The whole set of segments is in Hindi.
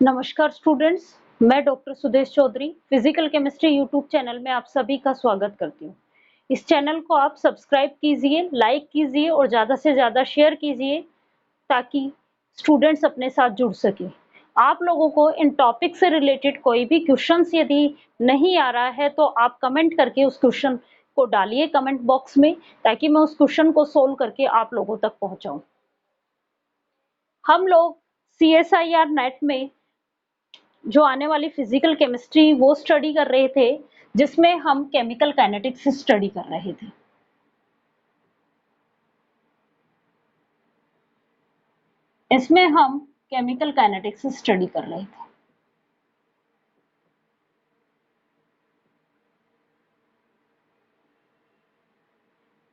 नमस्कार स्टूडेंट्स, मैं doctor Sudesh Chaudhary physical chemistry YouTube channel में आप सभी का स्वागत करती हूँ। इस चैनल को आप सब्सक्राइब कीजिए, लाइक कीजिए और ज़्यादा से ज़्यादा शेयर कीजिए ताकि स्टूडेंट्स अपने साथ जुड़ सके। आप लोगों को इन टॉपिक से रिलेटेड कोई भी क्वेश्चंस यदि नहीं आ रहा है तो आप कमेंट करके उस क्वेश्चन को डालिए कमेंट बॉक्स में, ताकि मैं उस क्वेश्चन को सोल्व करके आप लोगों तक पहुँचाऊँ। हम लोग CSIR नेट में जो आने वाली फिजिकल केमिस्ट्री वो स्टडी कर रहे थे, जिसमें हम केमिकल काइनेटिक्स स्टडी कर रहे थे। इसमें हम केमिकल काइनेटिक्स स्टडी कर रहे थे।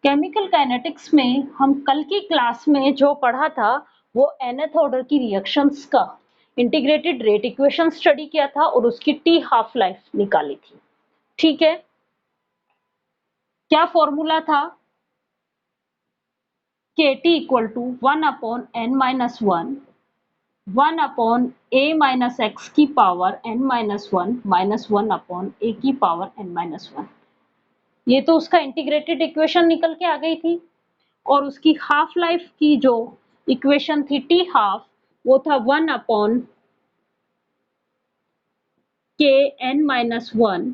केमिकल काइनेटिक्स में हम कल की क्लास में जो पढ़ा था वो nth ऑर्डर की रिएक्शंस का इंटीग्रेटेड रेट इक्वेशन स्टडी किया था और उसकी टी हाफ लाइफ निकाली थी। ठीक है, क्या फॉर्मूला था? KT equal to 1/n-1 1/a minus x की पावर n-1 माइनस 1/a की पावर n-1। ये तो उसका इंटीग्रेटेड इक्वेशन निकल के आ गई थी और उसकी हाफ लाइफ की जो इक्वेशन थी टी हाफ, वो था 1/k n-1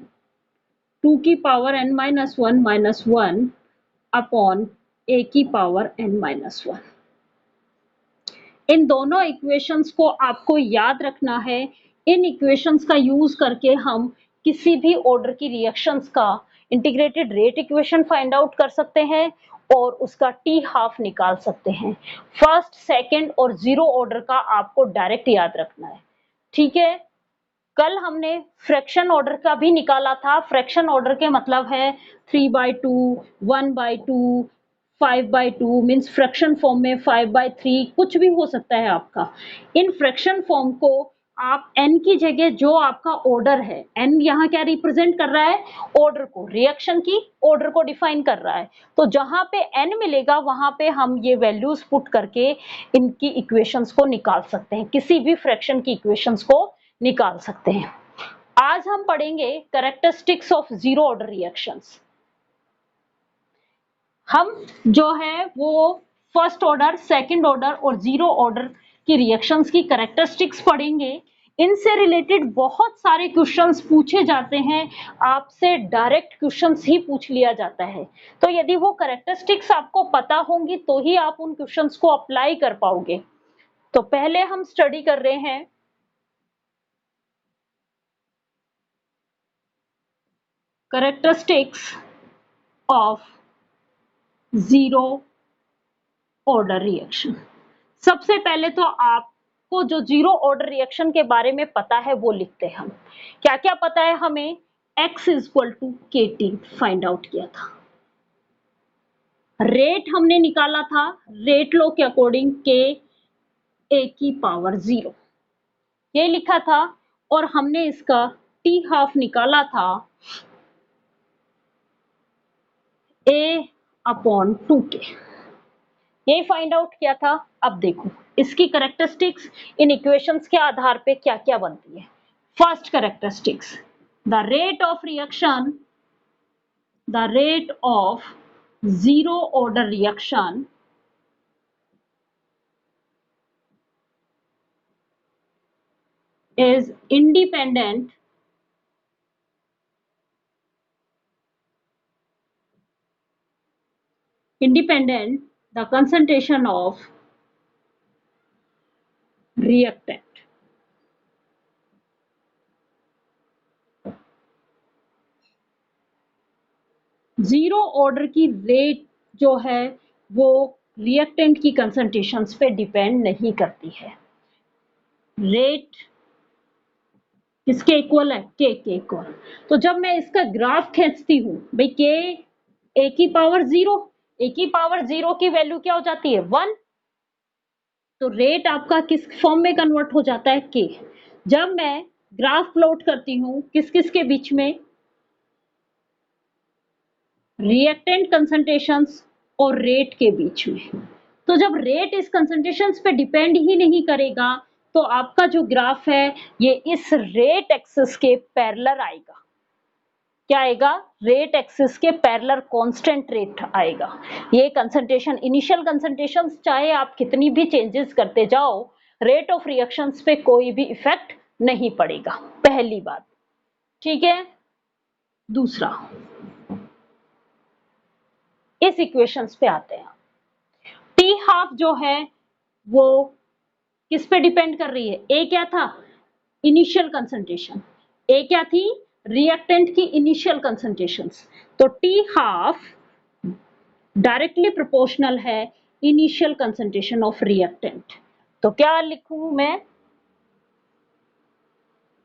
2 की पावर n-1 माइनस 1/a की पावर n-1। इन दोनों इक्वेशंस को आपको याद रखना है। इन इक्वेशंस का यूज करके हम किसी भी ऑर्डर की रिएक्शंस का integrated rate equation find out कर सकते हैं और उसका टी हाफ निकाल सकते हैं। फर्स्ट, सेकंड और जीरो ऑर्डर का आपको डायरेक्ट याद रखना है। ठीक है, कल हमने फ्रैक्शन ऑर्डर का भी निकाला था। फ्रैक्शन ऑर्डर के मतलब है 3/2, 1/2, 5/2 मीन्स फ्रैक्शन फॉर्म में 5/3 कुछ भी हो सकता है आपका। इन फ्रैक्शन फॉर्म को आप n की जगह जो आपका ऑर्डर है, n यहाँ क्या रिप्रेजेंट कर रहा है? ऑर्डर को, रिएक्शन की ऑर्डर को डिफाइन कर रहा है। तो जहां पे n मिलेगा वहां पे हम ये वैल्यूज पुट करके इनकी इक्वेशंस को निकाल सकते हैं, किसी भी फ्रैक्शन की इक्वेशंस को निकाल सकते हैं। आज हम पढ़ेंगे characteristics of zero order reactions. हम जो है वो फर्स्ट ऑर्डर, सेकंड ऑर्डर और जीरो ऑर्डर की रिएक्शंस की कैरेक्टरिस्टिक्स पढ़ेंगे। इनसे रिलेटेड बहुत सारे क्वेश्चंस पूछे जाते हैं, आपसे डायरेक्ट क्वेश्चंस ही पूछ लिया जाता है। तो यदि वो कैरेक्टरिस्टिक्स आपको पता होंगी तो ही आप उन क्वेश्चंस को अप्लाई कर पाओगे। तो पहले हम स्टडी कर रहे हैं characteristics of zero order reaction. सबसे पहले तो आपको जो जीरो ऑर्डर रिएक्शन के बारे में पता है वो लिखते हैं हम। क्या क्या पता है हमें? x equal to KT find out किया था। रेट हमने निकाला था, रेट लॉ के अकॉर्डिंग k a की पावर 0 ये लिखा था, और हमने इसका t हाफ निकाला था a/2k, ये फाइंड आउट किया था। अब देखो इसकी कैरेक्टरिस्टिक्स इन इक्वेशंस के आधार पे क्या क्या बनती है। First characteristics, the rate of reaction, the rate of zero order reaction is independent the concentration of reactant। Zero order की रेट जो है वो रिएक्टेंट की कंसंट्रेशंस पे डिपेंड नहीं करती है। रेट किसके इक्वल है? के इक्वल। तो जब मैं इसका ग्राफ खींचती हूँ भाई, के ए की पावर 0, ए की पावर 0 की वैल्यू क्या हो जाती है? 1। तो रेट आपका किस फॉर्म में कन्वर्ट हो जाता है? के। जब मैं ग्राफ प्लॉट करती हूँ किस किस के बीच में? रिएक्टेंट कंसंट्रेशंस और रेट के बीच में। तो जब रेट इस कंसंट्रेशंस पे डिपेंड ही नहीं करेगा तो आपका जो ग्राफ है ये इस रेट एक्सिस के पैरेलल आएगा। क्या आएगा? रेट एक्सिस के पैरेलल कांस्टेंट रेट आएगा। ये कंसंट्रेशन, इनिशियल कंसंट्रेशन चाहे आप कितनी भी चेंजेस करते जाओ, रेट ऑफ रिएक्शंस पे कोई भी इफेक्ट नहीं पड़ेगा, पहली बात। ठीक है, दूसरा, इस इक्वेशंस पे आते हैं। टी हाफ जो है वो किस पे डिपेंड कर रही है? ए क्या था? Initial concentration. ए क्या थी? रिएक्टेंट की इनिशियल कंसंट्रेशंस। तो टी हाफ डायरेक्टली प्रोपोर्शनल है इनिशियल कंसंट्रेशन ऑफ रिएक्टेंट। तो क्या लिखूं मैं?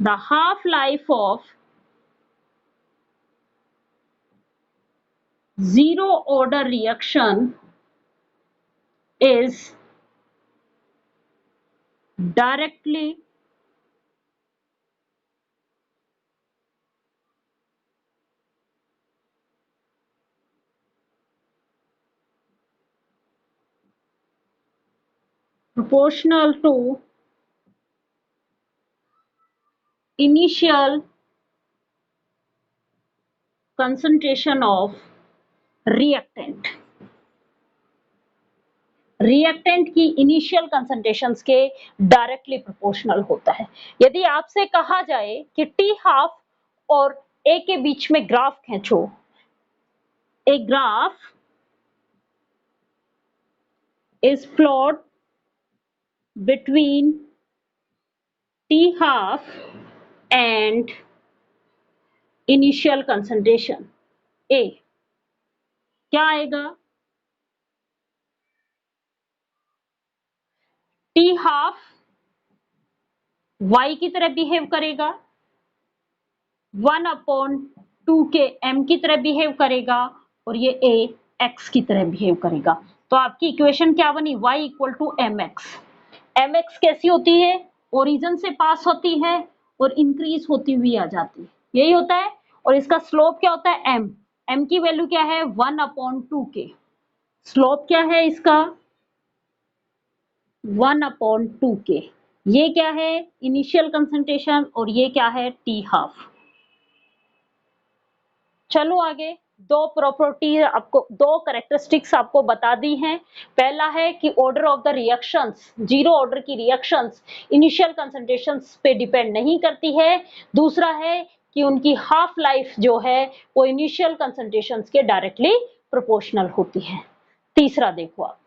The half life of zero order reaction is directly proportional to initial concentration of reactant। Reactant की इनिशियल कंसंट्रेशंस के डायरेक्टली प्रोपोर्शनल होता है। यदि आपसे कहा जाए कि टी हाफ और ए के बीच में ग्राफ खींचो, a graph is plot between T half and initial concentration A, क्या आएगा? T half y की तरह बिहेव करेगा, 1/2 के m की तरह बिहेव करेगा, और ये A x की तरह बिहेव करेगा। तो आपकी इक्वेशन क्या बनी? y equal to mx। mx कैसी होती है? ओरिजिन से पास होती है और इंक्रीज होती हुई आ जाती है, यही होता है। और इसका स्लोप क्या होता है? m। m की वैल्यू क्या है? 1/2 के। स्लोप क्या है इसका? 1/2 के। ये क्या है? इनिशियल कंसंट्रेशन, और ये क्या है? T half. चलो आगे, दो प्रॉपर्टी आपको, दो कैरेक्टरिस्टिक्स आपको बता दी हैं। पहला है कि order of the reactions, zero order की रिएक्शंस इनिशियल कंसंट्रेशंस पे डिपेंड नहीं करती है। दूसरा है कि उनकी हाफ लाइफ जो है वो इनिशियल कंसंट्रेशंस के डायरेक्टली प्रोपोर्शनल होती है। तीसरा देखो आप,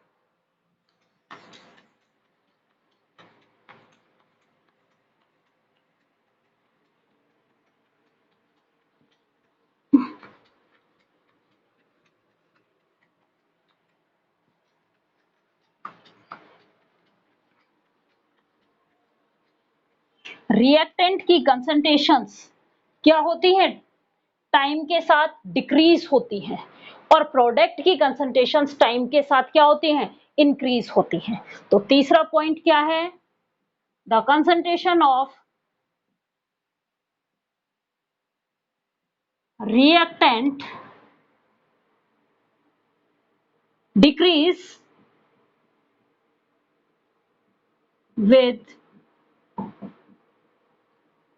रिएक्टेंट की कंसंट्रेशंस क्या होती है? टाइम के साथ डिक्रीज होती हैं, और प्रोडक्ट की कंसंट्रेशंस टाइम के साथ क्या होती हैं? इंक्रीज होती हैं। तो तीसरा पॉइंट क्या है? The concentration of reactant decrease with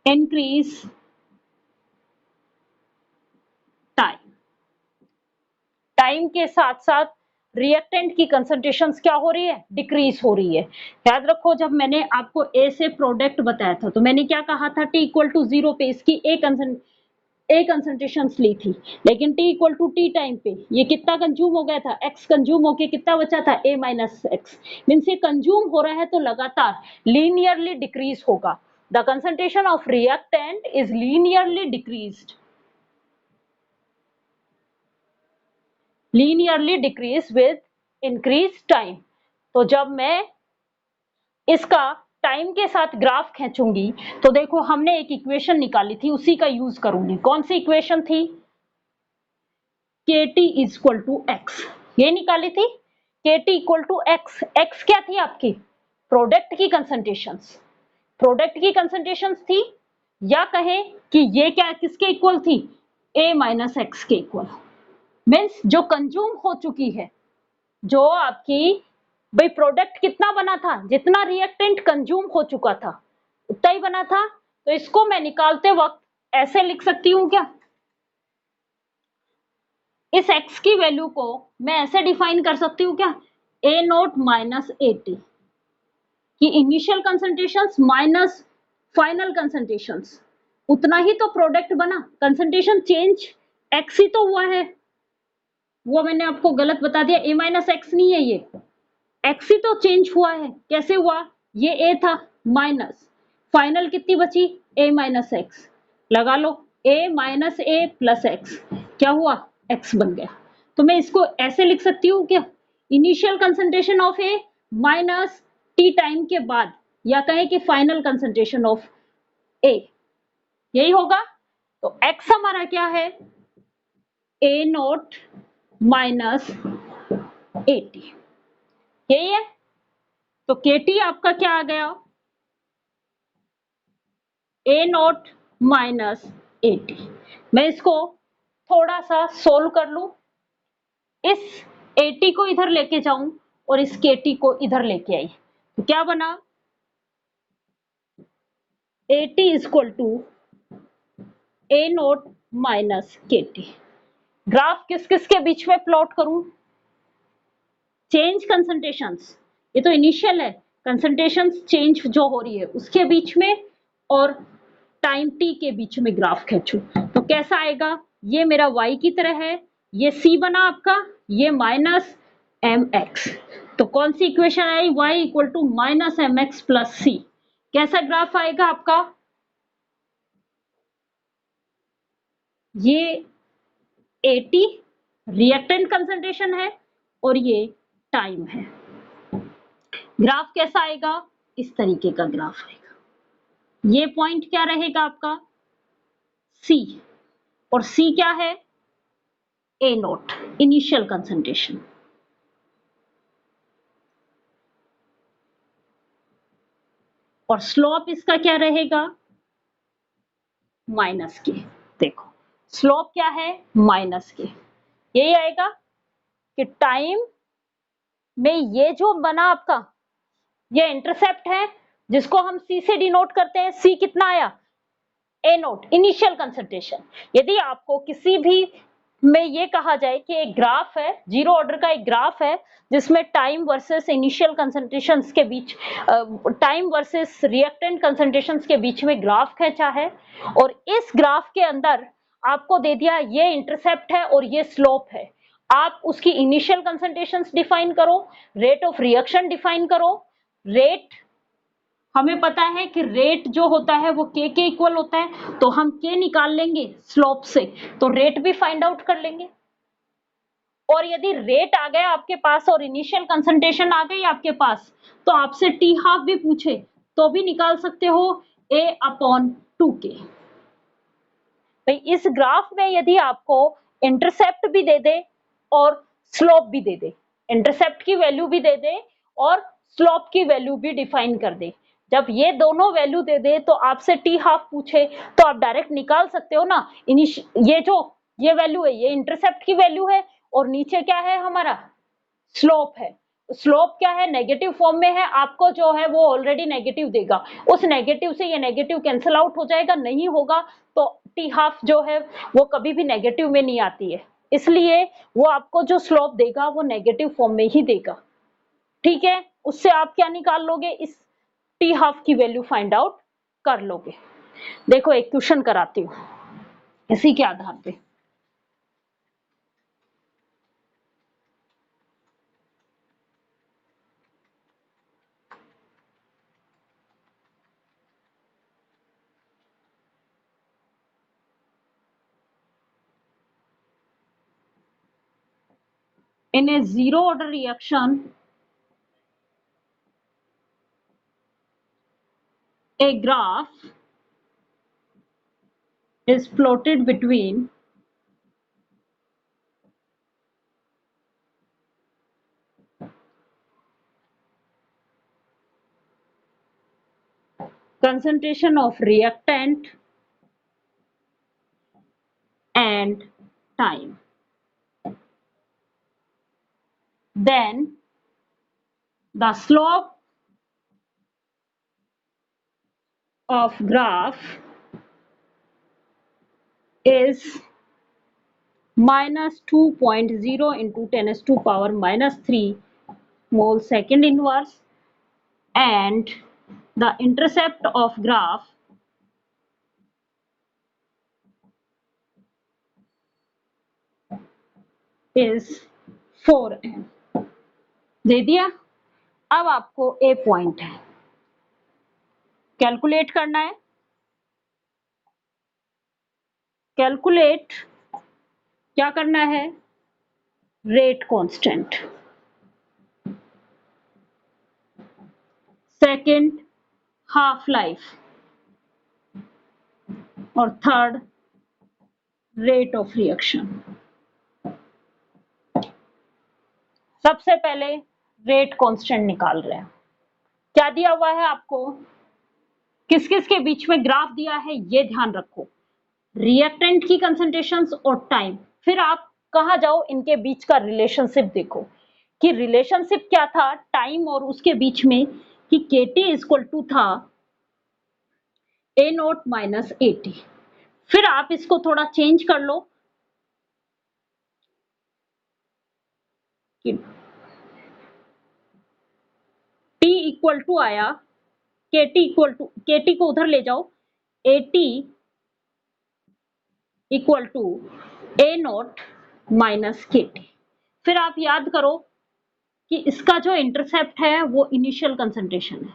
increase time. Time के साथ साथ रिएक्टेंट की कंसंट्रेशंस क्या हो रही है? डिक्रीज हो रही है। याद रखो, जब मैंने आपको ए से प्रोडक्ट बताया था तो मैंने क्या कहा था? टी इक्वल टू 0 पे इसकी ए कंसंट्रेशंस ली थी, लेकिन T equal to T time पे ये कितना कंज्यूम हो गया था? एक्स कंज्यूम होके कितना बचा था? ए माइनस एक्स। मीन्स ये कंज्यूम हो रहा है तो लगातार लीनियरली डिक्रीज होगा। The concentration of reactant is linearly decreased, linearly decrease with increase time. तो जब मैं इसका टाइम के साथ ग्राफ खींचूंगी तो देखो, हमने एक इक्वेशन निकाली थी, उसी का यूज करूंगी। कौन सी इक्वेशन थी? KT is equal to X, ये निकाली थी। KT equal to X. X क्या थी आपकी? प्रोडक्ट की कंसंट्रेशंस। प्रोडक्ट की कंसंट्रेशंस थी, या कहें कि ये क्या किसके इक्वल थी? A माइनस एक्स के इक्वल। मीन्स जो कंज्यूम हो चुकी है, जो आपकी भाई प्रोडक्ट कितना बना था, जितना रिएक्टेंट कंज्यूम हो चुका था उतना ही बना था, तो इसको मैं निकालते वक्त ऐसे लिख सकती हूं क्या, इस x की वैल्यू को मैं ऐसे डिफाइन कर सकती हूँ क्या, ए नोट माइनस ए टी, कि initial concentrations minus final concentrations, उतना ही तो प्रोडक्ट बना, कंसंट्रेशन चेंज x ही तो हुआ है, वो मैंने आपको गलत बता दिया, a माइनस एक्स नहीं है, ये x ही तो चेंज हुआ है, कैसे हुआ, ये a था माइनस फाइनल कितनी बची a माइनस एक्स, लगा लो a minus A plus x, क्या हुआ x बन गया, तो मैं इसको ऐसे लिख सकती हूँ क्या, initial concentration of a minus T time के बाद, या कहें कि फाइनल कंसंट्रेशन ऑफ a, यही होगा। तो x हमारा क्या है, a naught minus A T, यही है। तो के टी आपका क्या आ गया, ए नोट माइनस ए टी। मैं इसको थोड़ा सा सोल्व कर लू, इस ए टी को इधर लेके जाऊं और इस के टी को इधर लेके आई, तो क्या बना, A T is equal to A naught minus K T. Graph किस किस के बीच में प्लॉट करूं, चेंज कंसंट्रेशंस, ये तो इनिशियल है, कंसंट्रेशंस चेंज जो हो रही है उसके बीच में, और टाइम टी के बीच में ग्राफ खींचू, तो कैसा आएगा, ये मेरा y की तरह है, ये c बना आपका, ये माइनस एम एक्स, तो कौन सी इक्वेशन आई, y equal to minus m x plus c, कैसा ग्राफ आएगा आपका, ये 80 रिएक्टेंट कंसंट्रेशन है और ये टाइम है, ग्राफ कैसा आएगा, इस तरीके का ग्राफ आएगा, ये पॉइंट क्या रहेगा आपका C, और C क्या है, ए नोट इनिशियल कंसंट्रेशन, और स्लोप इसका क्या रहेगा, माइनस के, देखो स्लोप क्या है माइनस के, यही आएगा कि टाइम में ये जो बना आपका, ये इंटरसेप्ट है जिसको हम C से डिनोट करते हैं, C कितना आया, ए नोट इनिशियल कंसंट्रेशन। यदि आपको किसी भी में ये कहा जाए कि एक ग्राफ है, जीरो ऑर्डर का एक ग्राफ है जिसमें टाइम वर्सेस इनिशियल कंसंट्रेशंस के बीच, टाइम वर्सेस रिएक्टेंट कंसंट्रेशंस के बीच में ग्राफ खींचा है, और इस ग्राफ के अंदर आपको दे दिया ये इंटरसेप्ट है और ये स्लोप है, आप उसकी इनिशियल कंसंट्रेशंस डिफाइन करो, रेट ऑफ रिएक्शन डिफाइन करो, रेट हमें पता है कि रेट जो होता है वो के इक्वल होता है, तो हम के निकाल लेंगे स्लोप से, तो रेट भी फाइंड आउट कर लेंगे, और यदि रेट आ गया आपके पास और इनिशियल कंसंट्रेशन आ गई आपके पास, तो आपसे टी हाफ भी पूछे तो भी निकाल सकते हो ए अपॉन 2k। भाई इस ग्राफ में यदि आपको इंटरसेप्ट भी दे दे और स्लोप भी दे दे, इंटरसेप्ट की वैल्यू भी दे दे और स्लोप की वैल्यू भी डिफाइन कर दे, जब ये दोनों वैल्यू दे दे तो आपसे टी हाफ पूछे तो आप डायरेक्ट निकाल सकते हो ना, ये जो ये वैल्यू है ये इंटरसेप्ट की वैल्यू है, और नीचे क्या है हमारा स्लोप है, स्लोप क्या है नेगेटिव फॉर्म में है, आपको जो है वो ऑलरेडी नेगेटिव देगा, उस नेगेटिव से ये नेगेटिव कैंसिल आउट हो जाएगा, नहीं होगा तो टी हाफ जो है वो कभी भी नेगेटिव में नहीं आती है, इसलिए वो आपको जो स्लोप देगा वो नेगेटिव फॉर्म में ही देगा, ठीक है। उससे आप क्या निकाल लोगे, इस टी हाफ की वैल्यू फाइंड आउट कर लोगे। देखो एक क्वेश्चन कराती हूँ इसी के आधार पे, in a zero order reaction a graph is plotted between concentration of reactant and time, then the slope of graph is minus 2.0 into 10 to power minus 3 mole second inverse, and the intercept of graph is 4m। दे दिया। अब आपको ए पॉइंट है, कैलकुलेट करना है। कैलकुलेट क्या करना है? Rate constant, second half life, और थर्ड रेट ऑफ रिएक्शन। सबसे पहले रेट कांस्टेंट निकाल रहे हैं। क्या दिया हुआ है आपको? किस किस के बीच में ग्राफ दिया है ये ध्यान रखो, रिएक्टेंट की कंसंट्रेशंस और टाइम। फिर आप कहां जाओ, इनके बीच का रिलेशनशिप देखो कि रिलेशनशिप क्या था टाइम और उसके बीच में, कि KT इक्वल टू था A नोट माइनस AT। फिर आप इसको थोड़ा चेंज कर लो कि T इक्वल टू आया, KT इक्वल टू, KT को उधर ले जाओ, AT equal to A naught minus KT। फिर आप याद करो कि इसका जो इंटरसेप्ट है वो इनिशियल कंसंट्रेशन है,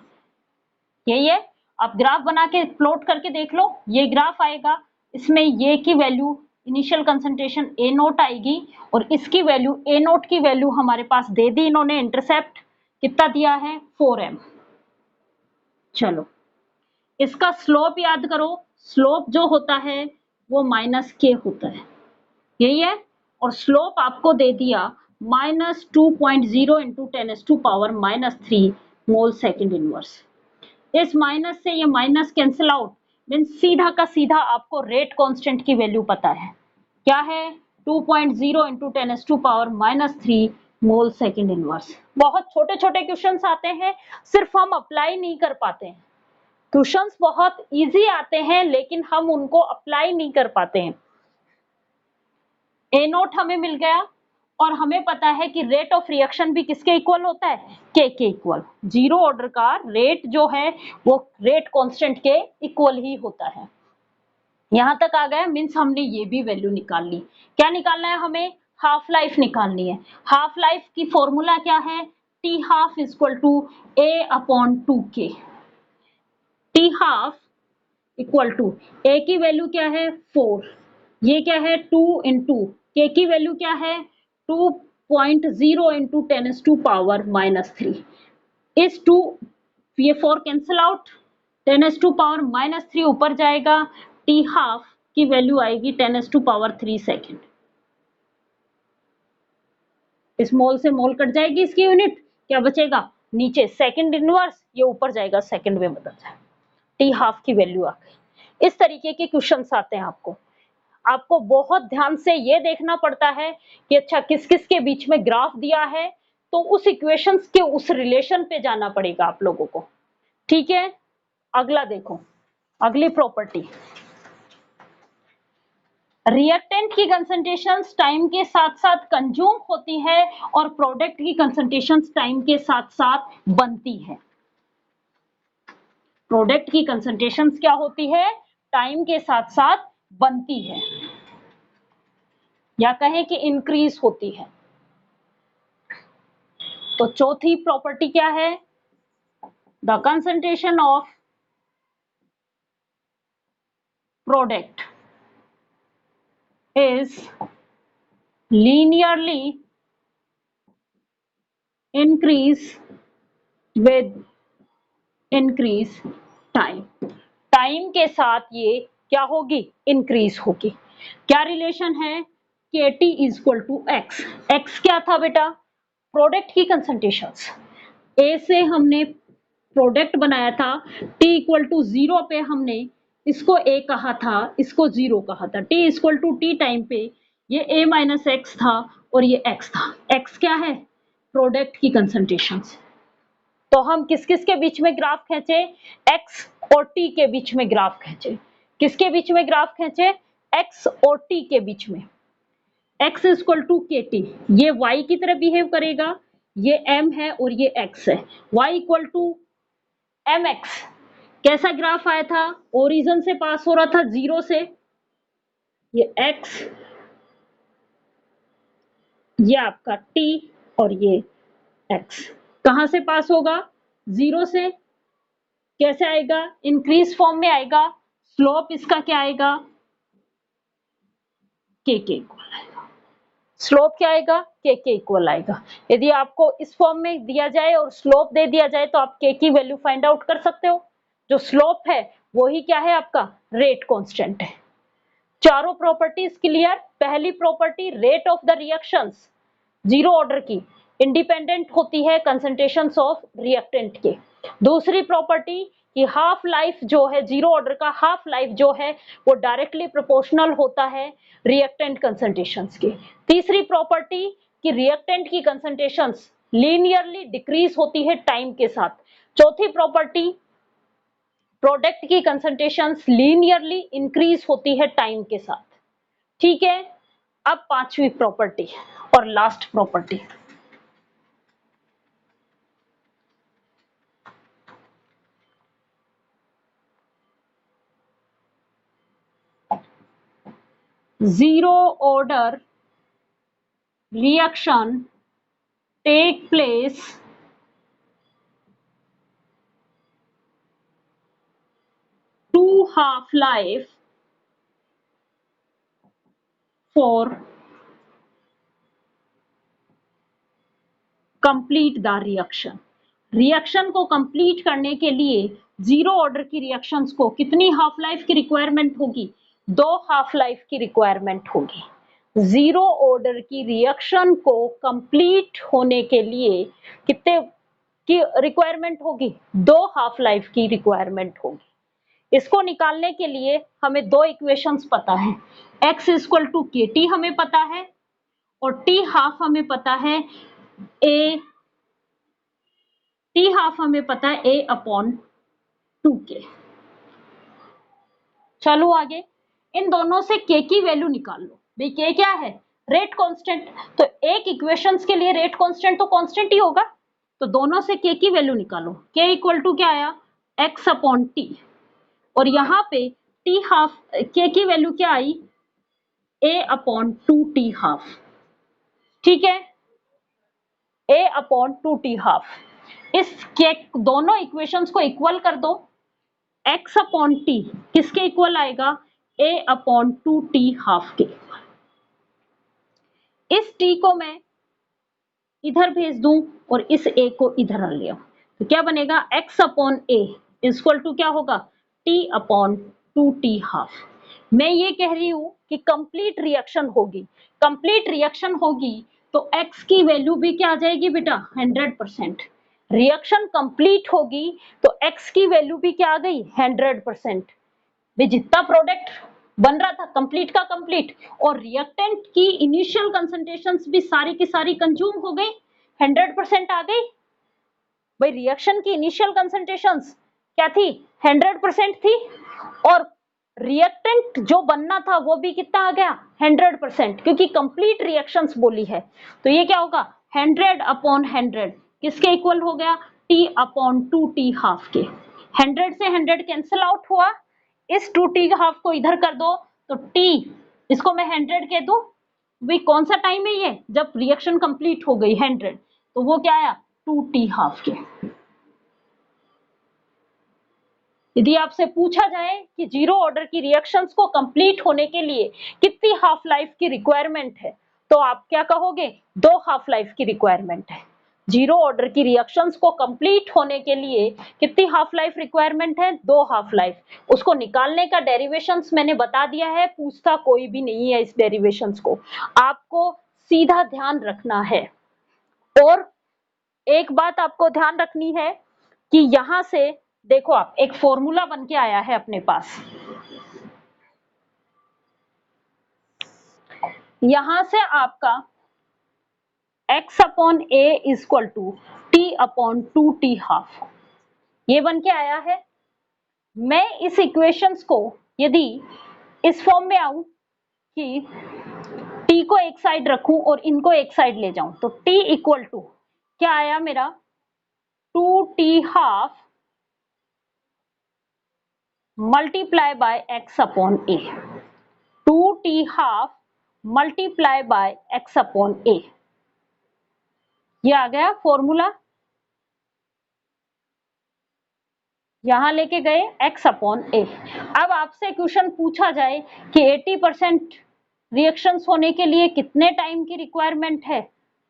यही है। आप ग्राफ बना के प्लॉट करके देख लो, ये ग्राफ आएगा, इसमें ये की वैल्यू इनिशियल कंसंट्रेशन ए नोट आएगी, और इसकी वैल्यू ए नोट की वैल्यू हमारे पास दे दी इन्होंने, इंटरसेप्ट कितना दिया है 4m। चलो इसका स्लोप याद करो, स्लोप जो होता है वो माइनस के होता है, यही है। और स्लोप आपको दे दिया minus 2.0 into 10 to power minus 3 mole second inverse. इस माइनस से ये माइनस कैंसिल आउट, मीन सीधा का सीधा आपको रेट कांस्टेंट की वैल्यू पता है, क्या है 2.0 into 10 to power minus 3 mole second inverse. बहुत छोटे छोटे क्वेश्चंस आते हैं, सिर्फ हम अप्लाई नहीं कर पाते हैं। क्वेश्चंस बहुत इजी आते हैं लेकिन हम उनको अप्लाई नहीं कर पाते हैं। ए नोट हमें मिल गया, और हमें पता है कि रेट ऑफ रिएक्शन भी किसके इक्वल होता है, के इक्वल। जीरो ऑर्डर का रेट जो है वो रेट कांस्टेंट के इक्वल ही होता है। यहां तक आ गया, मीन्स हमने ये भी वैल्यू निकाल ली। क्या निकालना है हमें? हाफ लाइफ निकालनी है। हाफ लाइफ की फॉर्मूला क्या है? T half equal to a upon 2k। T half equal to a की वैल्यू क्या है 4, ये क्या है 2 इंटू के की वैल्यू क्या है 2.0 इंटू 10 टू पावर माइनस 3। इस 2, ये 4 cancel out, 10 to power minus 3 ऊपर जाएगा, टी हाफ की वैल्यू आएगी 10 टू पावर 3 सेकेंड। इस मोल से मोल कट जाएगी इसकी यूनिट, क्या बचेगा नीचे सेकेंड इनवर्स, ये ऊपर जाएगा सेकेंड में बदल जाएगा, टी हाफ की वैल्यू आ गई। इस तरीके के क्वेश्चंस आते हैं आपको बहुत ध्यान से ये देखना पड़ता है कि अच्छा किस किस के बीच में ग्राफ दिया है, तो उस इक्वेशंस के उस रिलेशन पे जाना पड़ेगा आप लोगों को, ठीक है। अगला देखो, अगली प्रॉपर्टी, रिएक्टेंट की कंसंट्रेशंस टाइम के साथ साथ कंज्यूम होती है और प्रोडक्ट की कंसंट्रेशंस टाइम के साथ साथ बनती है। प्रोडक्ट की कंसंट्रेशंस क्या होती है? टाइम के साथ साथ बनती है, या कहें कि इंक्रीज होती है। तो चौथी प्रॉपर्टी क्या है? The concentration of product is linearly increase with increase time। Time के साथ ये क्या होगी? इंक्रीज होगी। क्या रिलेशन है? KT equal to X. X क्या था बेटा? प्रोडक्ट की कंसंट्रेशंस। ए से हमने प्रोडक्ट बनाया था, T इक्वल टू 0 पे हमने इसको A कहा था, इसको 0 कहा था। T equal to T time पे ये A माइनस एक्स था और ये X था। X क्या है? प्रोडक्ट की कंसंट्रेशंस। तो हम किस किस के बीच में ग्राफ खींचे, x और t के बीच में ग्राफ खींचे। किसके बीच में ग्राफ खींचे, x और t के बीच में। x इक्वल टू के टी, ये y की तरह बिहेव करेगा, ये m है और ये x है। y इक्वल टू mx, कैसा ग्राफ आया था, ओरिजिन से पास हो रहा था 0 से, ये x, ये आपका t और ये x कहां से पास होगा, 0 से। कैसे आएगा, इंक्रीज फॉर्म में आएगा। स्लोप इसका क्या आएगा, के इक्वल आएगा। स्लोप क्या आएगा, के इक्वल आएगा। यदि आपको इस फॉर्म में दिया जाए और स्लोप दे दिया जाए तो आप के की वैल्यू फाइंड आउट कर सकते हो। जो स्लोप है वही क्या है आपका, रेट कांस्टेंट है। चारों प्रॉपर्टीज क्लियर। पहली property rate of the reactions zero order की इंडिपेंडेंट होती है कंसंट्रेशंस ऑफ रिएक्टेंट के। दूसरी प्रॉपर्टी कि हाफ लाइफ जो है, जीरो ऑर्डर का हाफ लाइफ जो है वो डायरेक्टली प्रोपोर्शनल होता है रिएक्टेंट कंसंट्रेशंस के। तीसरी प्रॉपर्टी कि रिएक्टेंट की कंसंट्रेशंस लीनियरली डिक्रीज होती है टाइम के साथ। चौथी प्रॉपर्टी, प्रोडक्ट की कंसंट्रेशंस लीनियरली इंक्रीज होती है टाइम के साथ। ठीक है, अब पांचवी प्रॉपर्टी और last property, zero order reaction take place to half life for complete the reaction। Reaction को कंप्लीट करने के लिए जीरो ऑर्डर की रिएक्शंस को कितनी हाफ लाइफ की रिक्वायरमेंट होगी, 2 हाफ लाइफ की रिक्वायरमेंट होगी। जीरो ऑर्डर की रिएक्शन को कंप्लीट होने के लिए कितने की रिक्वायरमेंट होगी, 2 हाफ लाइफ की रिक्वायरमेंट होगी। इसको निकालने के लिए हमें 2 इक्वेशंस पता है, x इक्वल टू के टी हमें पता है और t हाफ हमें पता है, टी हाफ हमें पता है a अपॉन 2k। चलो आगे, इन दोनों से k की वैल्यू निकाल लो। भाई k क्या है, रेट कांस्टेंट, तो एक इक्वेशंस के लिए रेट कांस्टेंट तो कांस्टेंट ही होगा, तो दोनों से k की वैल्यू निकालो। k इक्वल टू क्या आया, x अपॉन टी, और यहाँ पे t हाफ, k की वैल्यू क्या आई, a अपॉन 2t हाफ। ठीक है, a अपॉन 2t हाफ। इस के दोनों इक्वेशंस को इक्वल कर दो, x अपॉन टी किसके इक्वल आएगा, a अपॉन 2t हाफ के। इस t को मैं इधर भेज दूं और इस a को इधर ले आऊं, तो क्या बनेगा, x upon a equal to क्या होगा, t अपॉन 2t हाफ। मैं ये कह रही हूं कि कंप्लीट रिएक्शन होगी, कंप्लीट रिएक्शन होगी तो x की वैल्यू भी क्या आ जाएगी बेटा, 100%। रिएक्शन कंप्लीट होगी तो x की वैल्यू भी क्या आ गई, 100%। वे जितना प्रोडक्ट बन रहा था कंप्लीट का कंप्लीट, और रिएक्टेंट की इनिशियल कंसंट्रेशंस भी सारी की सारी कंज्यूम हो गई, 100% आ गई। भाई रिएक्शन की इनिशियल कंसंट्रेशंस क्या थी, 100% थी, और रिएक्टेंट जो बनना था वो भी कितना आ गया, 100%, क्योंकि कंप्लीट रिएक्शंस बोली है। तो ये क्या होगा, 100 अपॉन 100 किसके इक्वल हो गया, t अपॉन 2t हाफ के। 100 से 100 कैंसिल आउट हुआ, इस 2t हाफ को इधर कर दो तो t, इसको मैं 100 कह दूं, भाई कौन सा टाइम है ये, जब रिएक्शन कंप्लीट हो गई 100, तो वो क्या आया, 2t हाफ के। यदि आपसे पूछा जाए कि जीरो ऑर्डर की रिएक्शंस को कंप्लीट होने के लिए कितनी हाफ लाइफ की रिक्वायरमेंट है, तो आप क्या कहोगे, 2 हाफ लाइफ की रिक्वायरमेंट है। जीरो ऑर्डर की रिएक्शंस को कंप्लीट होने के लिए कितनी हाफ लाइफ रिक्वायरमेंट है, 2 हाफ लाइफ। उसको निकालने का डेरिवेशंस मैंने बता दिया है, पूछता कोई भी नहीं है इस डेरिवेशंस को, आपको सीधा ध्यान रखना है। और एक बात आपको ध्यान रखनी है कि यहां से देखो, आप एक फॉर्मूला बन के आया है अपने पास, यहां से आपका x upon a equal to t upon 2t half, ये बन के आया है। मैं इस इक्वेशंस को यदि इस फॉर्म में आऊं कि t को एक साइड रखूं और इनको एक साइड ले जाऊं, तो t इक्वल टू क्या आया मेरा 2t half multiply by x upon a, 2t half multiply by x upon a, ये आ गया फॉर्मूला। यहां लेके गए x अपॉन a। अब आपसे क्वेश्चन पूछा जाए कि 80% रिएक्शंस होने के लिए कितने टाइम की रिक्वायरमेंट है,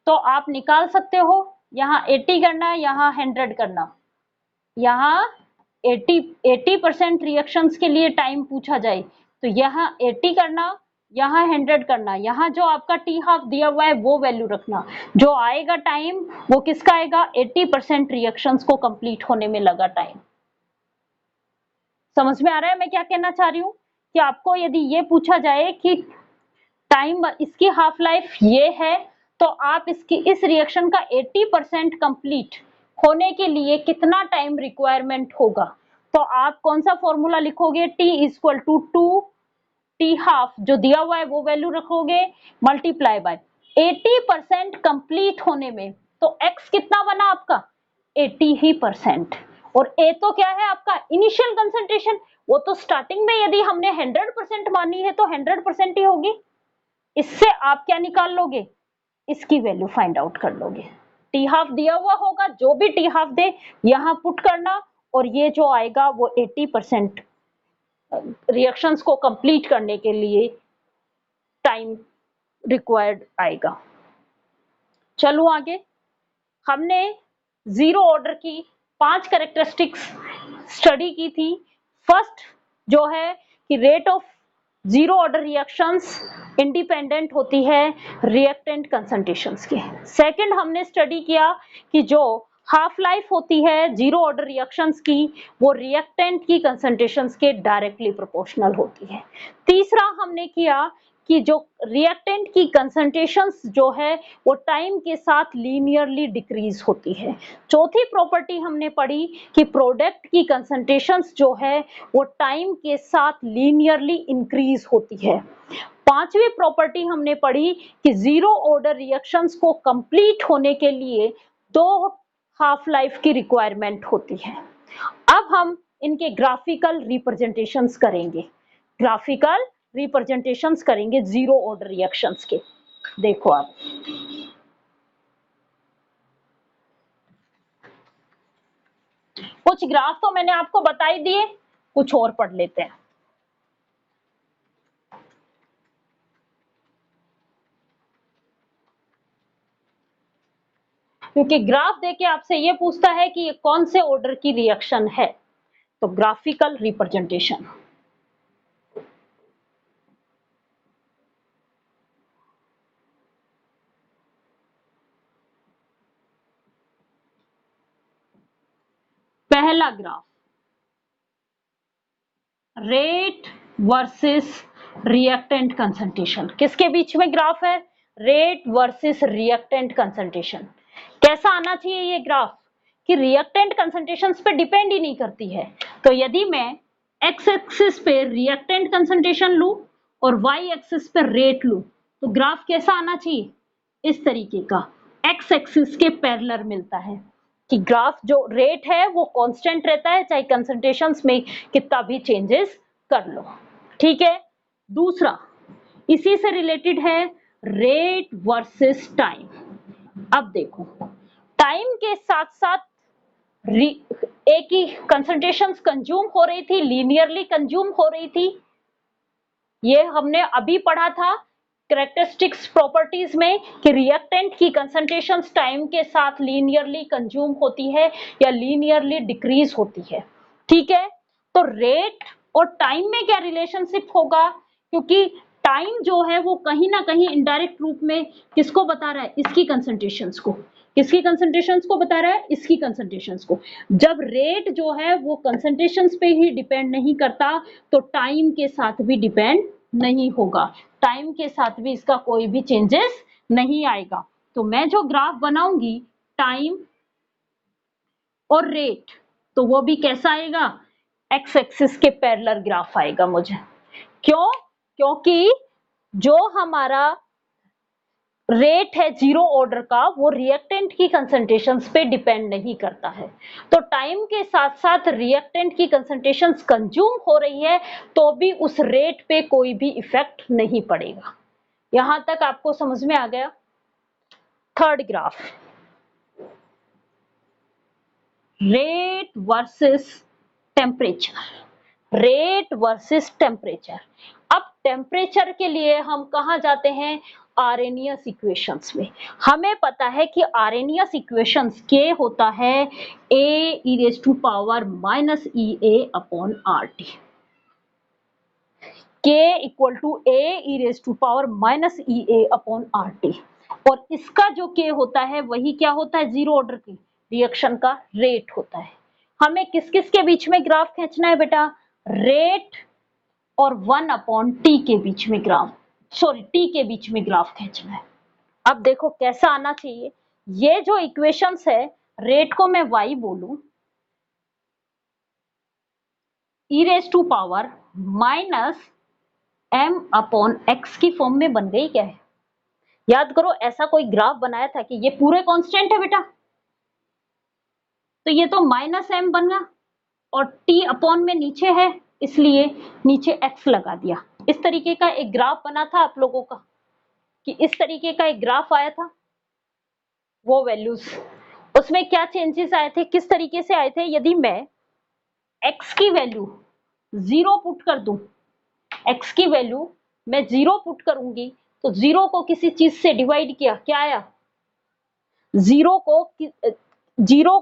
तो आप निकाल सकते हो। यहाँ 80 करना, यहाँ 100 करना। यहाँ 80% रिएक्शंस के लिए टाइम पूछा जाए तो यहाँ 80 करना, यहाँ 100 करना, यहाँ जो आपका टी हाफ दिया हुआ है वो वैल्यू रखना। जो आएगा टाइम वो किसका आएगा, 80% रिएक्शंस को कंप्लीट होने में लगा टाइम। समझ में आ रहा है मैं क्या कहना चाह रही हूँ कि आपको यदि ये पूछा जाए कि टाइम इसकी हाफ लाइफ ये है, तो आप इसकी इस रिएक्शन का 80% कंप्लीट होने के लिए कितना टाइम रिक्वायरमेंट होगा, तो आप कौन सा फॉर्मूला लिखोगे, t equal to 2t half जो दिया हुआ है वो वैल्यू रखोगे मल्टीप्लाई बाय 80% कंप्लीट होने में, तो x कितना बना आपका 80 ही परसेंट, और a तो क्या है आपका इनिशियल कंसंट्रेशन, वो तो स्टार्टिंग में यदि हमने 100% मानी है तो 100% ही होगी। इससे आप क्या निकाल लोगे, इसकी वैल्यू फाइंड आउट कर लोगे। टी हाफ दिया हुआ होगा, जो भी टी हाफ दे यहां पुट करना, और ये जो आएगा वो 80% रिएक्शंस को कंप्लीट करने के लिए टाइम रिक्वायर्ड आएगा। चलो आगे, हमने जीरो ऑर्डर की 5 कैरेक्टरिस्टिक्स स्टडी की थी। फर्स्ट जो है कि rate of zero order reactions independent होती है रिएक्टेंट कंसंट्रेशंस के। सेकंड हमने स्टडी किया कि जो हाफ लाइफ होती है जीरो ऑर्डर रिएक्शंस की वो रिएक्टेंट की कंसंट्रेशंस के डायरेक्टली प्रोपोर्शनल होती है। तीसरा हमने किया कि जो रिएक्टेंट की कंसंट्रेशंस जो है वो टाइम के साथ लीनियरली डिक्रीज होती है। चौथी प्रॉपर्टी हमने पढ़ी कि प्रोडक्ट की कंसंट्रेशंस जो है वो टाइम के साथ लीनियरली इंक्रीज होती है। पांचवी प्रॉपर्टी हमने पढ़ी कि जीरो ऑर्डर रिएक्शंस को कंप्लीट होने के लिए 2 हाफ लाइफ की रिक्वायरमेंट होती है। अब हम इनके ग्राफिकल रिप्रेजेंटेशंस करेंगे, ग्राफिकल रिप्रेजेंटेशंस करेंगे जीरो ऑर्डर रिएक्शंस के। देखो आप, कुछ ग्राफ तो मैंने आपको बता ही दिए, कुछ और पढ़ लेते हैं। क्योंकि ग्राफ देके आपसे ये पूछता है कि ये कौन से ऑर्डर की रिएक्शन है, तो ग्राफिकल रिप्रेजेंटेशन। पहला graph rate versus reactant concentration, किसके बीच में ग्राफ है, रेट वर्सेस रिएक्टेंट कंसंट्रेशन। कैसा आना चाहिए ये ग्राफ कि रिएक्टेंट कंसंट्रेशंस पे डिपेंड ही नहीं करती है। तो यदि मैं एक्स एक्सिस पे रिएक्टेंट कंसंट्रेशन लूं और वाई एक्सिस पे रेट लूं, तो ग्राफ कैसा आना चाहिए, इस तरीके का, एक्स एक्सिस के पैरेलल मिलता है कि ग्राफ जो रेट है वो कांस्टेंट रहता है चाहे कंसंट्रेशंस में कितना भी चेंजेस कर लो। ठीक है, दूसरा इसी से रिलेटेड है रेट वर्सेस टाइम। अब देखो, टाइम के साथ साथ एक ही कंसंट्रेशंस कंज्यूम हो रही थी, लीनियरली कंज्यूम हो रही थी, ये हमने अभी पढ़ा था कैरेक्टरिस्टिक्स प्रॉपर्टीज में कि रिएक्टेंट की कंसंट्रेशंस टाइम के साथ लीनियरली कंज्यूम होती है या लीनियरली डिक्रीज होती है। ठीक है, तो रेट और टाइम में क्या रिलेशनशिप होगा, क्योंकि टाइम जो है वो कहीं ना कहीं इनडायरेक्ट रूप में किसको बता रहा है, इसकी कंसंट्रेशंस को, किसकी कंसंट्रेशंस को बता रहा है, इसकी कंसंट्रेशंस को। जब रेट जो है वो कंसंट्रेशंस पे ही डिपेंड नहीं करता तो टाइम के साथ भी डिपेंड नहीं होगा, टाइम के साथ भी इसका कोई भी चेंजेस नहीं आएगा। तो मैं जो ग्राफ बनाऊंगी टाइम और रेट, तो वो भी कैसा आएगा, एक्स एक्सिस के पैरेलल ग्राफ आएगा मुझे। क्यों? क्योंकि जो हमारा रेट है जीरो ऑर्डर का वो रिएक्टेंट की कंसंट्रेशंस पे डिपेंड नहीं करता है। तो टाइम के साथ साथ रिएक्टेंट की कंसंट्रेशंस कंज्यूम हो रही है तो भी उस रेट पे कोई भी इफेक्ट नहीं पड़ेगा। यहां तक आपको समझ में आ गया? Third graph, rate versus temperature. Rate versus temperature. अब टेम्परेचर के लिए हम कहा जाते हैं, आर्रेनियस इक्वेशंस में। हमें पता है कि आर्रेनियस इक्वेशंस के होता है a e raised to power minus EA upon RT। k equal to a e raised to power minus EA upon RT। और इसका जो k होता है वही क्या होता है, जीरो ऑर्डर की रिएक्शन का रेट होता है। हमें किस किस के बीच में ग्राफ खींचना है बेटा, रेट और 1/t के बीच में ग्राफ, सॉरी t के बीच में ग्राफ खींचना है। अब देखो कैसा आना चाहिए, ये जो इक्वेशंस है, रेट को मैं y बोलूं, e raise to power minus m/x की फॉर्म में बन गई क्या है। याद करो ऐसा कोई ग्राफ बनाया था कि ये पूरे कांस्टेंट है बेटा, तो ये तो -m बन गया और t अपॉन में नीचे है इसलिए नीचे x लगा दिया। इस तरीके का एक ग्राफ बना था आप लोगों का, कि इस तरीके का एक ग्राफ आया था, वो वैल्यूज उसमें क्या चेंजेस आए थे, किस तरीके से आए थे। यदि मैं x की वैल्यू 0 पुट कर दूं, x की वैल्यू मैं 0 पुट करूंगी तो 0 को किसी चीज से डिवाइड किया, क्या आया, जीरो को जीरो,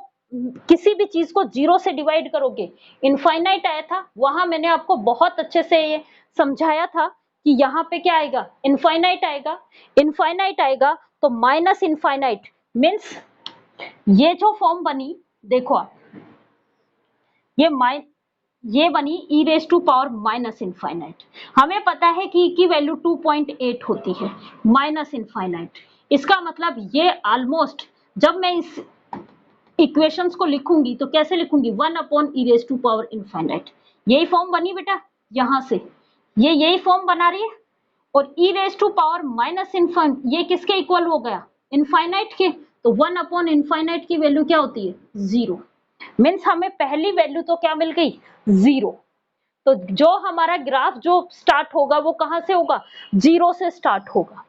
किसी भी चीज को जीरो से डिवाइड करोगे इनफाइनाइट आया था। वहां मैंने आपको बहुत अच्छे से ये समझाया था कि यहाँ पे क्या आएगा, इनफाइनाइट आएगा। इनफाइनाइट आएगा तो माइनस इनफाइनाइट मीन्स ये जो फॉर्म बनी, देखो आप, ये बनी e raise to power minus infinite. हमें पता है कि की वैल्यू 2.8 होती है, माइनस इनफाइनाइट। इसका मतलब ये ऑलमोस्ट, जब मैं इस इक्वेशंस को लिखूंगी तो कैसे लिखूंगी, 1/e raise to power infinite. यही फॉर्म बनी बेटा, यहां से ये यही फॉर्म बना रही है। और e raise to power minus infinite ये किसके इक्वल हो गया, इनफाइनाइट के। तो 1/इनफाइनाइट की वैल्यू क्या होती है, 0। मीन्स हमें पहली वैल्यू तो क्या मिल गई, 0। तो जो हमारा ग्राफ जो स्टार्ट होगा वो कहां से होगा, 0 से स्टार्ट होगा।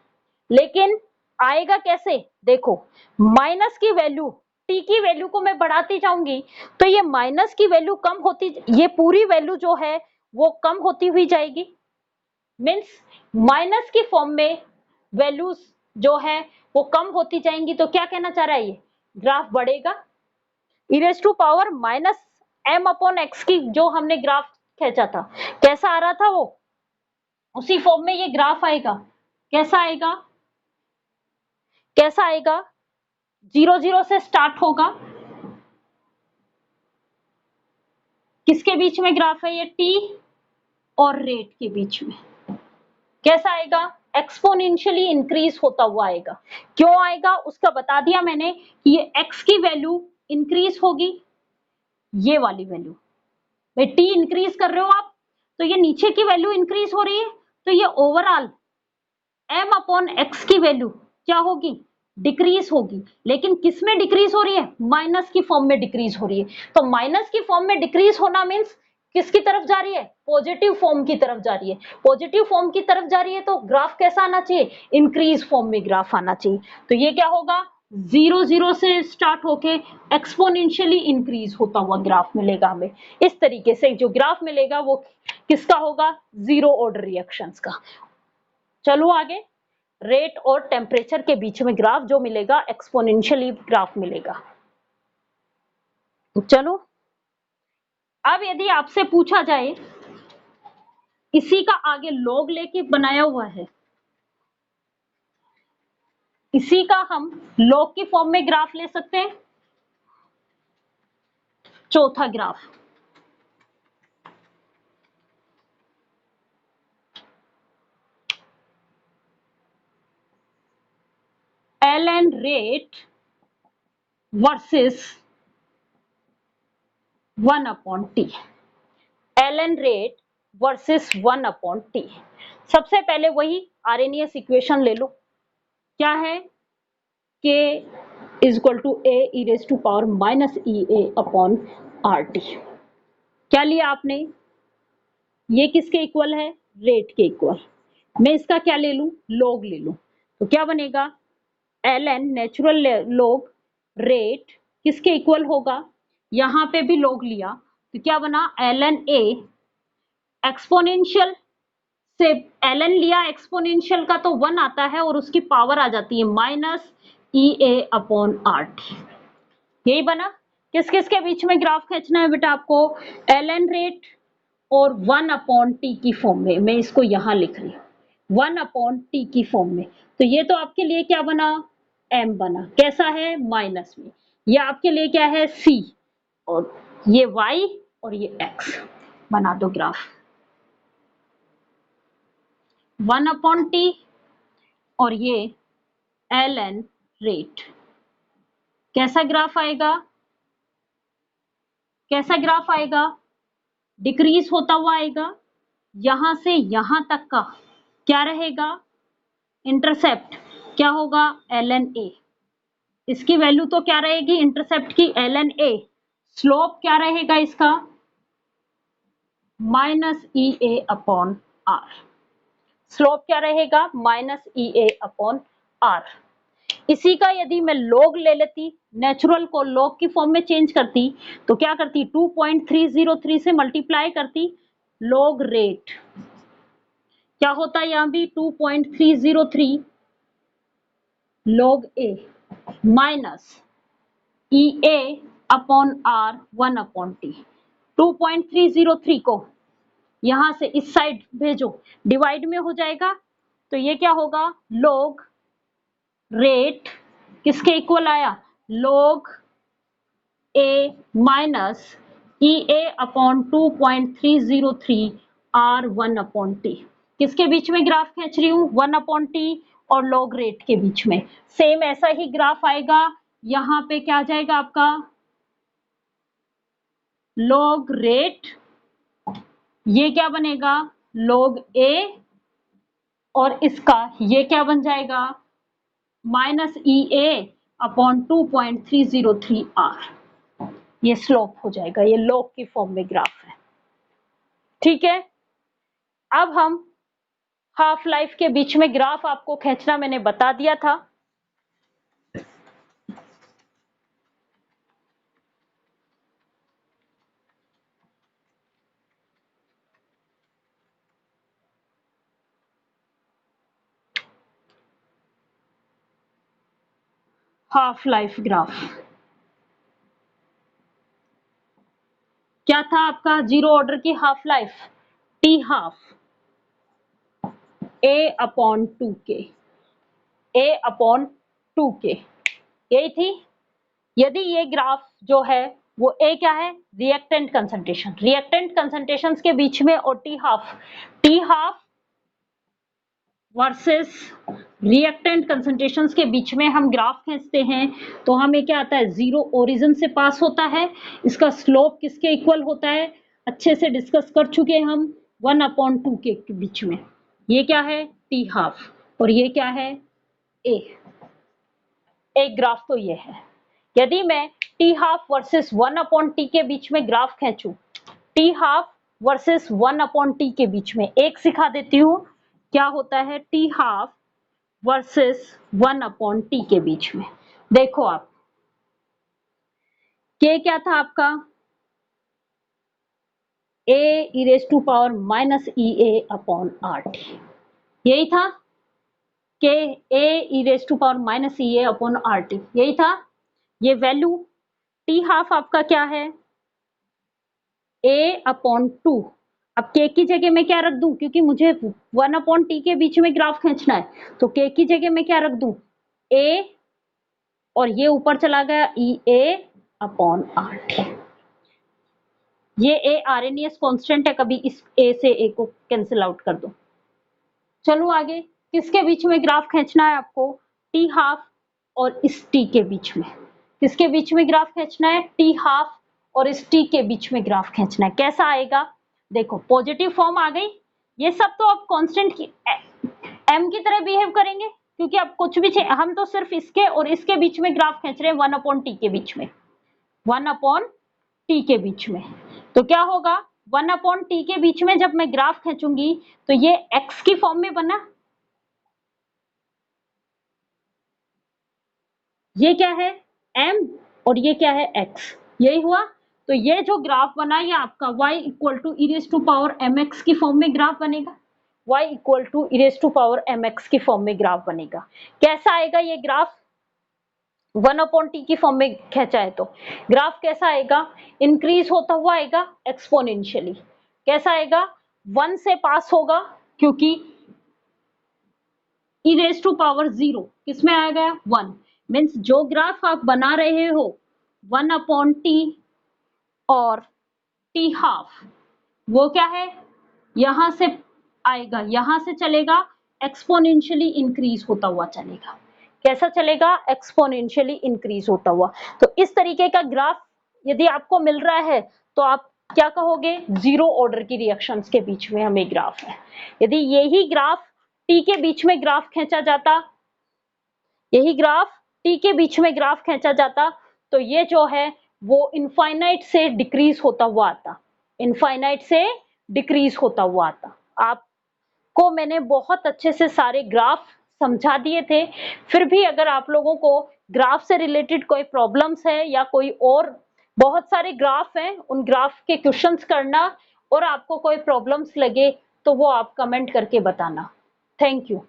लेकिन आएगा कैसे, देखो माइनस की वैल्यू, टी की वैल्यू को मैं बढ़ाती जाऊंगी तो ये माइनस की वैल्यू कम होती, ये पूरी वैल्यू जो है वो कम होती हुई जाएगी। मीन्स माइनस की फॉर्म में वैल्यूज जो है वो कम होती जाएंगी। तो क्या कहना चाह रहा है, ये ग्राफ बढ़ेगा। e raise to power minus m/x की जो हमने ग्राफ खींचा था, कैसा आ रहा था वो, उसी फॉर्म में ये ग्राफ आएगा। कैसा आएगा, कैसा आएगा, 0 0 से स्टार्ट होगा, किसके बीच में ग्राफ है ये, टी और रेट के बीच में। कैसा आएगा, एक्सपोनेंशियली इंक्रीज होता हुआ आएगा। क्यों आएगा उसका बता दिया मैंने कि ये x की वैल्यू इंक्रीज होगी, ये वाली वैल्यू, भाई टी इंक्रीज कर रहे हो आप तो ये नीचे की वैल्यू इंक्रीज हो रही है, तो ये ओवरऑल m/x की वैल्यू क्या होगी, डिक्रीज होगी। लेकिन किस में डिक्रीज हो रही है, माइनस की फॉर्म में डिक्रीज हो रही है। तो माइनस की फॉर्म में डिक्रीज होना मीन्स किसकी तरफ जा रही है, पॉजिटिव फॉर्म की तरफ जा रही है। पॉजिटिव फॉर्म की तरफ जा रही है तो ग्राफ कैसा आना चाहिए, इंक्रीज फॉर्म में ग्राफ आना चाहिए। तो ये क्या होगा, 0 0 से स्टार्ट होके एक्सपोनेंशियली इंक्रीज होता हुआ ग्राफ मिलेगा हमें। इस तरीके से जो ग्राफ मिलेगा वो किसका होगा, जीरो ऑर्डर रिएक्शंस का। चलो आगे, रेट और टेम्परेचर के बीच में ग्राफ जो मिलेगा एक्सपोनेंशियली ग्राफ मिलेगा। चलो अब यदि आपसे पूछा जाए, इसी का आगे लॉग लेके बनाया हुआ है, इसी का हम लॉग की फॉर्म में ग्राफ ले सकते हैं। चौथा graph, L ln rate versus 1 upon T, ln rate versus 1 upon T. सबसे पहले वही आरएनएस इक्वेशन ले लो, क्या है k is equal to a e raise to power minus E A upon R T. क्या लिया आपने, ये किसके इक्वल है, रेट के इक्वल। मैं इसका क्या ले लूं, लॉग ले लूं, तो क्या बनेगा ln नेचुरल लॉग रेट किसके इक्वल होगा, यहां पे भी लॉग लिया तो क्या बना ln a एक्सपोनेंशियल से ln लिया एक्सपोनेंशियल का तो 1 आता है और उसकी पावर आ जाती है माइनस ई ए अपॉन आर टी। यही बना। किस किस के बीच में ग्राफ खींचना है बेटा आपको, ln रेट और 1 अपॉन टी की फॉर्म में। मैं इसको यहां लिख रही हूं 1 अपॉन टी की फॉर्म में। तो ये तो आपके लिए क्या बना, m बना, कैसा है माइनस में। ये आपके लिए क्या है c, और ये y और ये x। बना दो ग्राफ 1 अपॉन टी और ये ln रेट। कैसा ग्राफ आएगा, कैसा ग्राफ आएगा, डिक्रीज होता हुआ आएगा। यहां से यहां तक का क्या रहेगा, इंटरसेप्ट क्या होगा ln a। इसकी वैल्यू तो क्या रहेगी इंटरसेप्ट की ln a। स्लोप क्या रहेगा इसका माइनस ई ए अपॉन आर। स्लोप क्या रहेगा माइनस ई ए अपॉन आर। इसी का यदि मैं लॉग ले लेती, नेचुरल को लॉग की फॉर्म में चेंज करती, तो क्या करती 2.303 से मल्टीप्लाई करती लॉग रेट। क्या होता है यहां भी 2.303 log A minus E A upon R 1 upon T. 2.303 को यहां से इस साइड भेजो, डिवाइड में हो जाएगा, तो ये क्या होगा लॉग रेट किसके इक्वल आया, log A minus E A upon 2.303 R 1 upon T. किसके बीच में ग्राफ खींच रही हूं 1 अपॉन टी और लॉग रेट के बीच में। सेम ऐसा ही ग्राफ आएगा, यहां पे क्या आ जाएगा आपका लॉग रेट, ये क्या बनेगा लॉग ए, और इसका ये क्या बन जाएगा माइनस ई ए अपॉन 2.303 आर। ये स्लोप हो जाएगा, ये लॉग की फॉर्म में ग्राफ है। ठीक है, अब हम हाफ लाइफ के बीच में ग्राफ आपको खींचना मैंने बता दिया था। हाफ लाइफ ग्राफ क्या था आपका, जीरो ऑर्डर की हाफ लाइफ टी हाफ ए अपॉन 2k, ए अपॉन 2k यही थी। यदि ये ग्राफ जो है वो ए क्या है रिएक्टेंट कंसंट्रेशन, रिएक्टेंट कंसंट्रेशन के बीच में, और T half versus reactant concentrations के बीच में हम ग्राफ खींचते हैं, तो हमें क्या आता है जीरो ओरिजिन से पास होता है। इसका स्लोप किसके इक्वल होता है अच्छे से डिस्कस कर चुके हैं हम 1 अपॉन 2 के बीच में। ये क्या है टी हाफ और ये क्या है ए। एक ग्राफ तो ये है। यदि मैं t half versus 1 upon t के बीच में ग्राफ खींचूं, t half versus 1 upon t के बीच में, एक सिखा देती हूं क्या होता है t half versus 1 upon t के बीच में। देखो आप के क्या था आपका A e raise to power minus E A upon R T, यही था के A e raise to power minus E A upon R T, यही था। ये वैल्यू टी हाफ आपका क्या है ए अपॉन 2। अब के की जगह मैं क्या रख दूं, क्योंकि मुझे 1 अपॉन टी के बीच में ग्राफ खींचना है, तो के की जगह मैं क्या रख दूं ए, और ये ऊपर चला गया ई ए अपॉन आर टी। ये ए आरएनएस कांस्टेंट है, कभी इस ए से ए को कैंसिल आउट कर दो। चलो आगे, किसके बीच में ग्राफ खींचना है आपको टी हाफ और इस टी के बीच में। किसके बीच में ग्राफ खींचना है? टी हाफ और इस टी के बीच में ग्राफ खींचना है। कैसा आएगा? देखो पॉजिटिव फॉर्म आ गई। ये सब तो अब कांस्टेंट की एम की तरह बिहेव करेंगे, क्योंकि अब कुछ भी हम तो सिर्फ इसके और इसके बीच में ग्राफ खींच रहे हैं, 1 अपॉन टी के बीच में, 1 अपॉन टी के बीच में। तो क्या होगा? 1 अपॉन टी के बीच में जब मैं ग्राफ खींचूंगी तो ये एक्स की फॉर्म में बना, ये क्या है? m और ये क्या है? x। यही हुआ। तो ये जो ग्राफ बना ये आपका y equal to E raise to power mx की फॉर्म में ग्राफ बनेगा। y equal to E raise to power mx की फॉर्म में ग्राफ बनेगा। कैसा आएगा ये ग्राफ? 1 अपॉन टी की फॉर्म में खींचा है तो ग्राफ कैसा आएगा? इंक्रीज होता हुआ आएगा एक्सपोनेंशियली। कैसा आएगा? 1 से पास होगा, क्योंकि ई रेज टू पावर 0 किसमें आ गया? 1। मीन्स जो ग्राफ आप बना रहे हो 1 अपॉन टी और टी हाफ, वो क्या है? यहां से आएगा, यहां से चलेगा, एक्सपोनेंशियली इंक्रीज होता हुआ चलेगा। कैसा चलेगा? एक्सपोनेंशियली इंक्रीज होता हुआ। तो इस तरीके का ग्राफ यदि आपको मिल रहा है तो आप क्या कहोगे? जीरो ऑर्डर की रिएक्शंस के बीच में हमें ग्राफ है। यदि यही ग्राफ टी के बीच में ग्राफ खींचा जाता, यही ग्राफ टी के बीच में ग्राफ खींचा जाता, तो ये जो है वो इनफाइनाइट से डिक्रीज होता हुआ आता, इनफाइनाइट से डिक्रीज होता हुआ आता। आपको मैंने बहुत अच्छे से सारे ग्राफ समझा दिए थे। फिर भी अगर आप लोगों को ग्राफ से रिलेटेड कोई प्रॉब्लम्स है या कोई और बहुत सारे ग्राफ हैं, उन ग्राफ के क्वेश्चंस करना, और आपको कोई प्रॉब्लम्स लगे तो वो आप कमेंट करके बताना। Thank you.